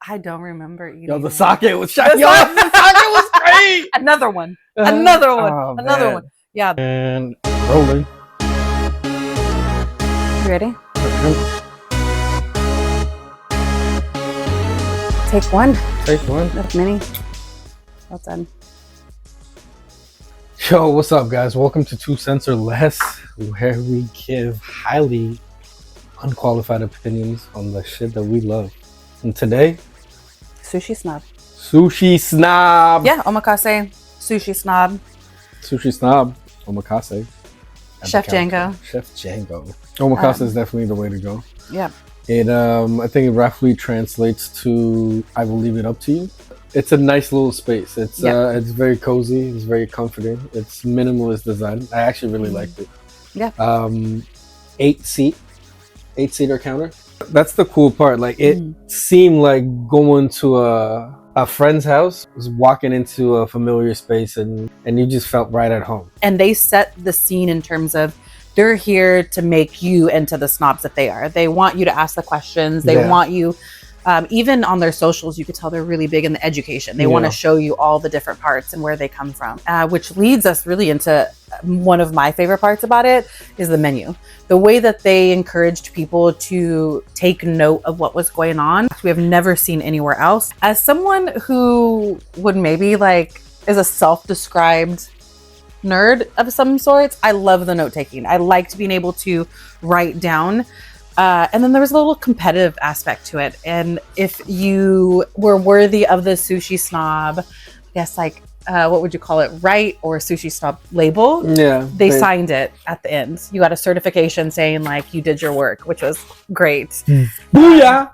I don't remember eating Yo, the it. sake was shot. Yo, the sake was great. Another one. Another one. Oh, Another man. one. Yeah. And rolling. You ready? Take one. Take one. That's mini. Well done. Yo, what's up, guys? Welcome to 2 Cents or Less, where we give highly unqualified opinions on the shit that we love. And today, Sushi Snob. Sushi Snob. Yeah, Omakase. Sushi Snob. Sushi Snob. Omakase. Chef Django. Chef Django. Omakase is definitely the way to go. Yeah. It I think it roughly translates to I will leave it up to you. It's a nice little space. It's very cozy, it's very comforting. It's minimalist design. I actually really liked it. Yeah. 8-seater counter. That's the cool part. Like it seemed like going to a friend's house, was walking into a familiar space and you just felt right at home. And they set the scene in terms of they're here to make you into the snobs that they are. They want you to ask the questions. They want you, even on their socials, you could tell they're really big in the education. They want to show you all the different parts and where they come from, which leads us really into one of my favorite parts about it is the menu. The way that they encouraged people to take note of what was going on, we have never seen anywhere else. As someone who would maybe is a self-described nerd of some sorts, I love the note taking. I liked being able to write down. And then there was a little competitive aspect to it. And if you were worthy of the Sushi Snob, I guess what would you call it? Right or Sushi Snob label. Yeah. They signed it at the end. You got a certification saying you did your work, which was great. Booyah!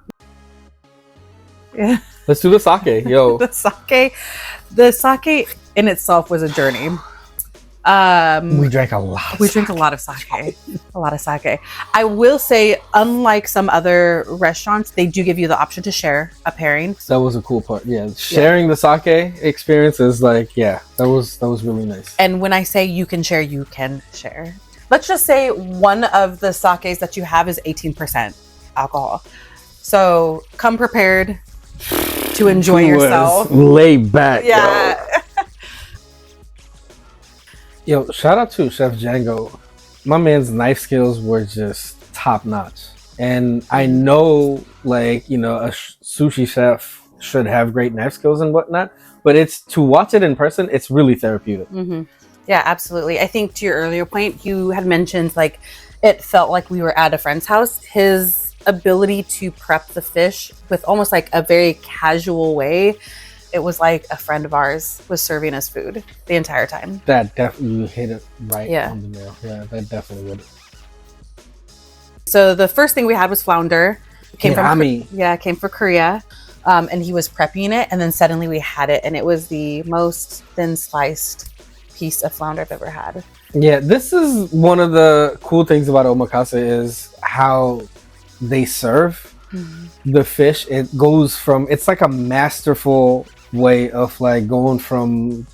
Yeah. Let's do the sake, yo. The sake in itself was a journey. We drank a lot. We drink a lot of sake. A lot of sake. I will say, unlike some other restaurants, they do give you the option to share a pairing. That was a cool part. Yeah, sharing the sake experience is that was really nice. And when I say you can share, you can share. Let's just say one of the sakes that you have is 18% alcohol. So come prepared to enjoy yourself. Lay back. Yeah. Yo, shout out to Chef Django. My man's knife skills were just top notch. And I know, a sushi chef should have great knife skills and whatnot, but it's to watch it in person, it's really therapeutic. Mm-hmm. Yeah, absolutely. I think to your earlier point, you had mentioned it felt like we were at a friend's house. His ability to prep the fish with almost a very casual way. It was like a friend of ours was serving us food the entire time. That definitely, you hit it right on the nail. Yeah, that definitely would. So the first thing we had was flounder. It came it came from Korea. And he was prepping it, and then suddenly we had it, and it was the most thin sliced piece of flounder I've ever had. Yeah, this is one of the cool things about omakase is how they serve the fish. It goes from, it's like a masterful way of going from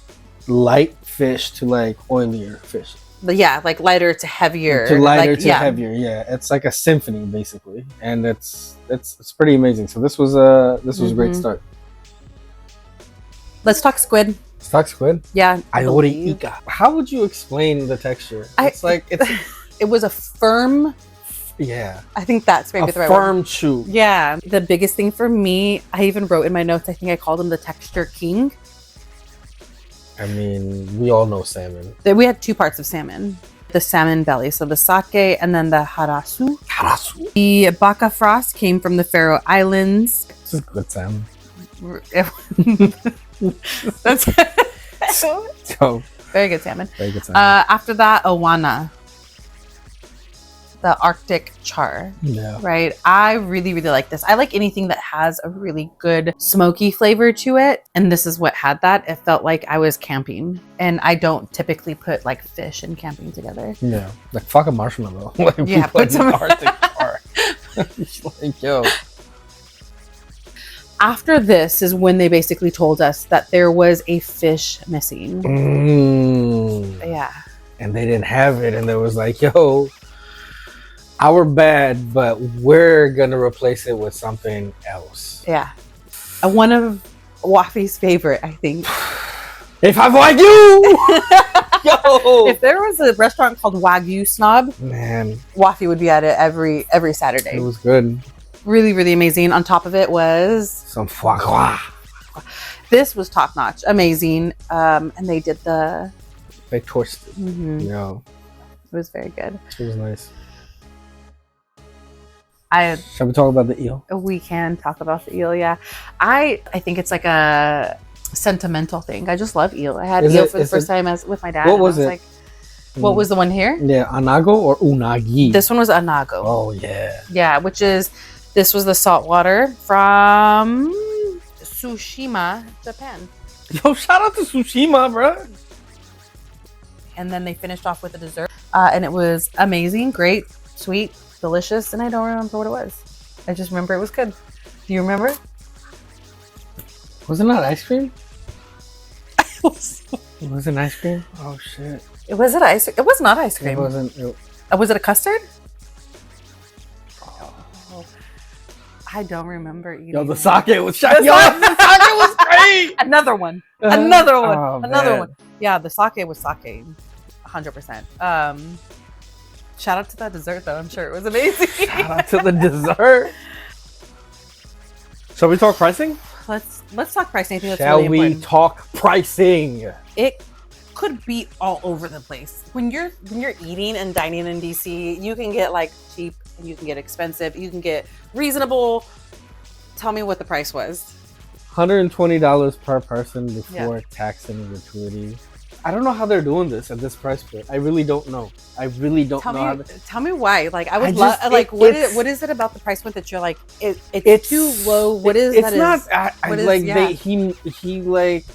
light fish to oilier fish. But yeah, lighter to heavier. To lighter to heavier, yeah. It's like a symphony basically, and it's pretty amazing. So this was a great start. Let's talk squid. Let's talk squid. Yeah, Aiori ika. How would you explain the texture? It was a firm. Yeah, I think that's maybe the right word. Firm chew. Yeah, the biggest thing for me, I even wrote in my notes, I think I called him the texture king. I mean, we all know salmon. We had 2 parts of salmon. The salmon belly, so the sake and then the harasu. The baka frost came from the Faroe Islands. This is good salmon. That's So very good salmon. Very good salmon. After that, awana. The Arctic char. Yeah. Right. I really, really like this. I like anything that has a really good smoky flavor to it. And this is what had that. It felt like I was camping. And I don't typically put fish and camping together. Yeah. Fuck a marshmallow. Yeah, put some Arctic char. Yo. After this is when they basically told us that there was a fish missing. Yeah. And they didn't have it. And there was yo, our bad, but we're gonna replace it with something else. Yeah. One of Wafi's favorite, I think. If I like you, yo. If there was a restaurant called Wagyu Snob, Man, Wafi would be at it every Saturday. it was good. Really, really amazing. On top of it was Some foie gras. this was top notch, amazing. And they did the. They toasted. Mm-hmm. Yo, it was very good. It was nice. Shall we talk about the eel? We can talk about the eel. Yeah, I think it's like a sentimental thing. I just love eel. I had eel for the first time with my dad. What was it? Like, what was the one here? Yeah, anago or unagi? This one was anago. Oh yeah. Yeah, this was the salt water from Tsushima, Japan. Yo, shout out to Tsushima, bro. And then they finished off with a dessert, and it was amazing, great, sweet, delicious, and I don't remember what it was. I just remember it was good. Do you remember? Was it not ice cream? Was it ice cream? Oh shit! It was ice. It was not ice cream. It wasn't. Was it a custard? Oh, I don't remember eating. Yo, the sake was shiny. Yo, the sake was great. Another one. Another one. Oh, Another man. one. Yeah, the sake was sake. 100%. Shout out to that dessert though. I'm sure it was amazing. Shout out to the dessert. Shall we talk pricing? Let's talk pricing. I think that's Shall really we important. talk pricing? It could be all over the place. When you're eating and dining in DC, you can get like cheap and you can get expensive. You can get reasonable. Tell me what the price was. $120 per person before tax and gratuity. I don't know how they're doing this at this price point. I really don't know. I really don't know. Tell me why. Like I would love. Like what is it about the price point that you're like it's too low? What is it's that? Not. What is, like yeah. he like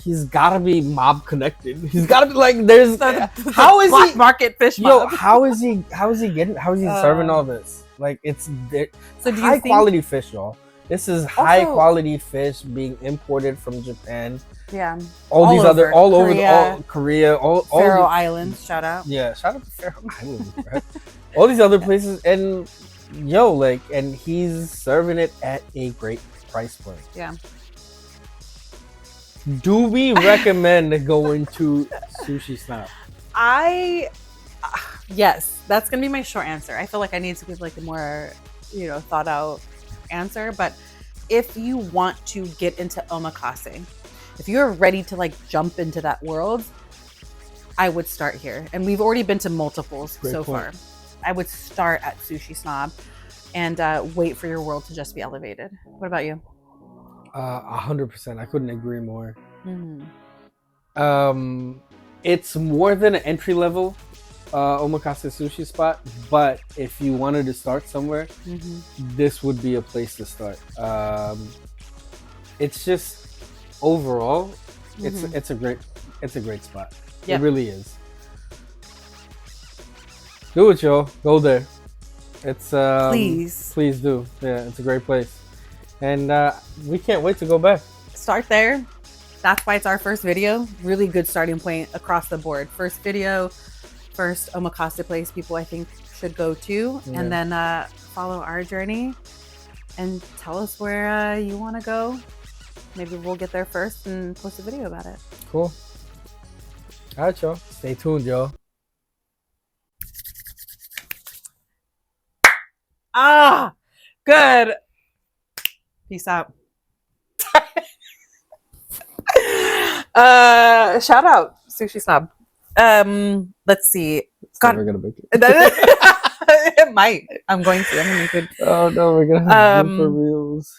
he's gotta be mob connected. He's gotta be like there's how is black he market fish yo mob. how is he serving all this? Like it's so do high quality fish, y'all. This is high quality fish being imported from Japan. Yeah. All these other Korea, Faroe Islands, shout out. Yeah, shout out to Faroe Islands, right? All these other places, and and he's serving it at a great price point. Yeah. Do we recommend going to Sushi Snob? Yes, that's gonna be my short answer. I feel like I need to give like a more, thought out answer. But if you want to get into omakase, if you're ready to like jump into that world, I would start here. And we've already been to multiples far. I would start at Sushi Snob and wait for your world to just be elevated. What about you? 100%. I couldn't agree more. Mm-hmm. It's more than an entry level omakase sushi spot, but if you wanted to start somewhere, this would be a place to start. It's just overall, it's a great spot. Yep. It really is. Do it, y'all. Go there. It's please do. Yeah, it's a great place, and we can't wait to go back. Start there. That's why it's our first video. Really good starting point across the board. First video, first omakase place people I think should go to, and then follow our journey and tell us where you want to go. Maybe we'll get there first and post a video about it. Cool. All right, y'all. Stay tuned, y'all. Good. Peace out. Shout out Sushi Snob. Let's see. We're gonna make it. It might. I'm going to make it. Oh no, we're gonna have for reals.